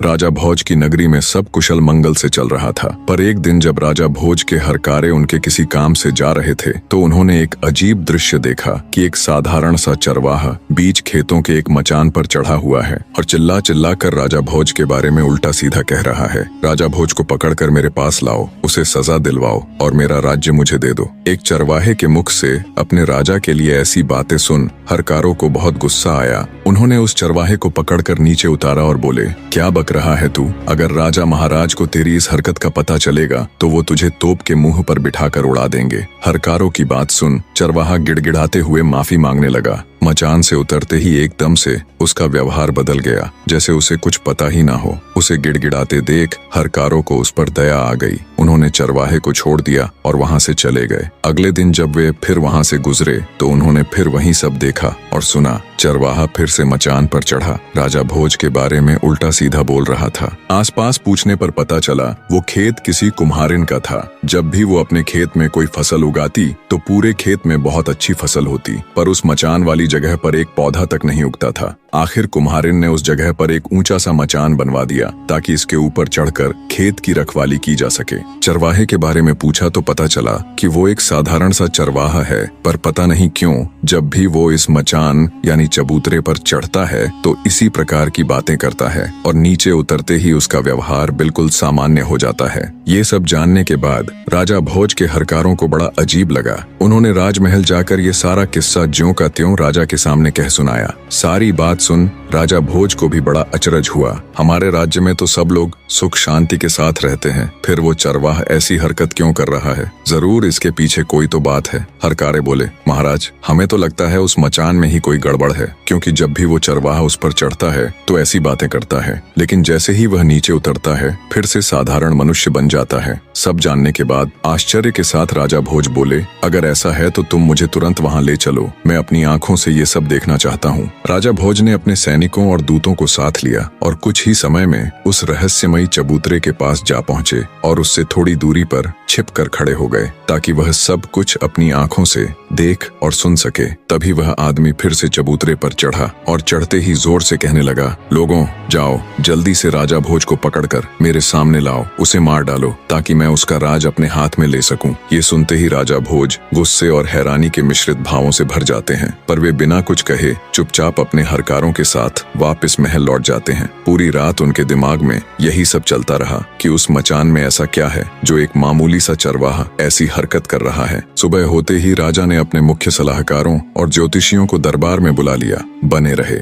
राजा भोज की नगरी में सब कुशल मंगल से चल रहा था। पर एक दिन जब राजा भोज के हरकारे उनके किसी काम से जा रहे थे तो उन्होंने एक अजीब दृश्य देखा कि एक साधारण सा चरवाहा बीच खेतों के एक मचान पर चढ़ा हुआ है और चिल्ला चिल्ला कर राजा भोज के बारे में उल्टा सीधा कह रहा है। राजा भोज को पकड़कर मेरे पास लाओ, उसे सजा दिलवाओ और मेरा राज्य मुझे दे दो। एक चरवाहे के मुख से अपने राजा के लिए ऐसी बातें सुन हरकारों को बहुत गुस्सा आया। उन्होंने उस चरवाहे को पकड़कर नीचे उतारा और बोले, क्या बक रहा है तू? अगर राजा महाराज को तेरी इस हरकत का पता चलेगा तो वो तुझे तोप के मुंह पर बिठाकर उड़ा देंगे। हरकारों की बात सुन चरवाहा गिड़गिड़ाते हुए माफी मांगने लगा। मचान से उतरते ही एकदम से उसका व्यवहार बदल गया, जैसे उसे कुछ पता ही ना हो। उसे गिड़गिड़ाते देख हरकारों को उस पर दया आ गई। उन्होंने चरवाहे को छोड़ दिया और वहां से चले गए। अगले दिन जब वे फिर वहां से गुजरे तो उन्होंने फिर वही सब देखा और सुना। चरवाहा फिर से मचान पर चढ़ा राजा भोज के बारे में उल्टा सीधा बोल रहा था। आसपास पूछने पर पता चला वो खेत किसी कुम्हारिन का था। जब भी वो अपने खेत में कोई फसल उगाती तो पूरे खेत में बहुत अच्छी फसल होती, पर उस मचान वाली जगह पर एक पौधा तक नहीं उगता था। आखिर कुम्हारिन ने उस जगह पर एक ऊंचा सा मचान बनवा दिया ताकि इसके ऊपर चढ़कर खेत की रखवाली की जा सके। चरवाहे के बारे में पूछा तो पता चला कि वो एक साधारण सा चरवाहा है, पर पता नहीं क्यों जब भी वो इस मचान यानी चबूतरे पर चढ़ता है तो इसी प्रकार की बातें करता है और नीचे उतरते ही उसका व्यवहार बिल्कुल सामान्य हो जाता है। ये सब जानने के बाद राजा भोज के हरकारों को बड़ा अजीब लगा। उन्होंने राजमहल जाकर ये सारा किस्सा ज्यों का त्यों राजा के सामने कह सुनाया। सारी बात सुन राजा भोज को भी बड़ा अचरज हुआ। हमारे राज्य में तो सब लोग सुख शांति के साथ रहते हैं, फिर वो चरवाहा ऐसी हरकत क्यों कर रहा है? जरूर इसके पीछे कोई तो बात है। हरकारे बोले, महाराज हमें तो लगता है उस मचान में ही कोई गड़बड़ है, क्योंकि जब भी वो चरवाहा उस पर चढ़ता है तो ऐसी बातें करता है, लेकिन जैसे ही वह नीचे उतरता है फिर से साधारण मनुष्य बन जाता है। सब जानने के बाद आश्चर्य के साथ राजा भोज बोले, अगर ऐसा है तो तुम मुझे तुरंत वहां ले चलो, मैं अपनी आंखों से ये सब देखना चाहता हूँ। राजा भोज ने अपने सैनिकों और दूतों को साथ लिया और कुछ ही समय में उस रहस्यमयी चबूतरे के पास जा पहुंचे और उससे थोड़ी दूरी पर छिप कर खड़े हो गए ताकि वह सब कुछ अपनी आंखों से देख और सुन सके। तभी वह आदमी फिर से चबूतरे पर चढ़ा और चढ़ते ही जोर से कहने लगा, लोगों जाओ जल्दी से राजा भोज को पकड़कर मेरे सामने लाओ, उसे मार डालो ताकि मैं उसका राज अपने हाथ में ले सकूं। ये सुनते ही राजा भोज गुस्से और हैरानी के मिश्रित भावों से भर जाते हैं, पर वे बिना कुछ कहे चुपचाप अपने हरकारों के साथ वापस महल लौट जाते हैं। पूरी रात उनके दिमाग में यही सब चलता रहा कि उस मचान में ऐसा क्या है जो एक मामूली सा चरवाहा ऐसी हरकत कर रहा है। सुबह होते ही राजा ने अपने मुख्य सलाहकारों और ज्योतिषियों को दरबार में बुला लिया। बने रहे।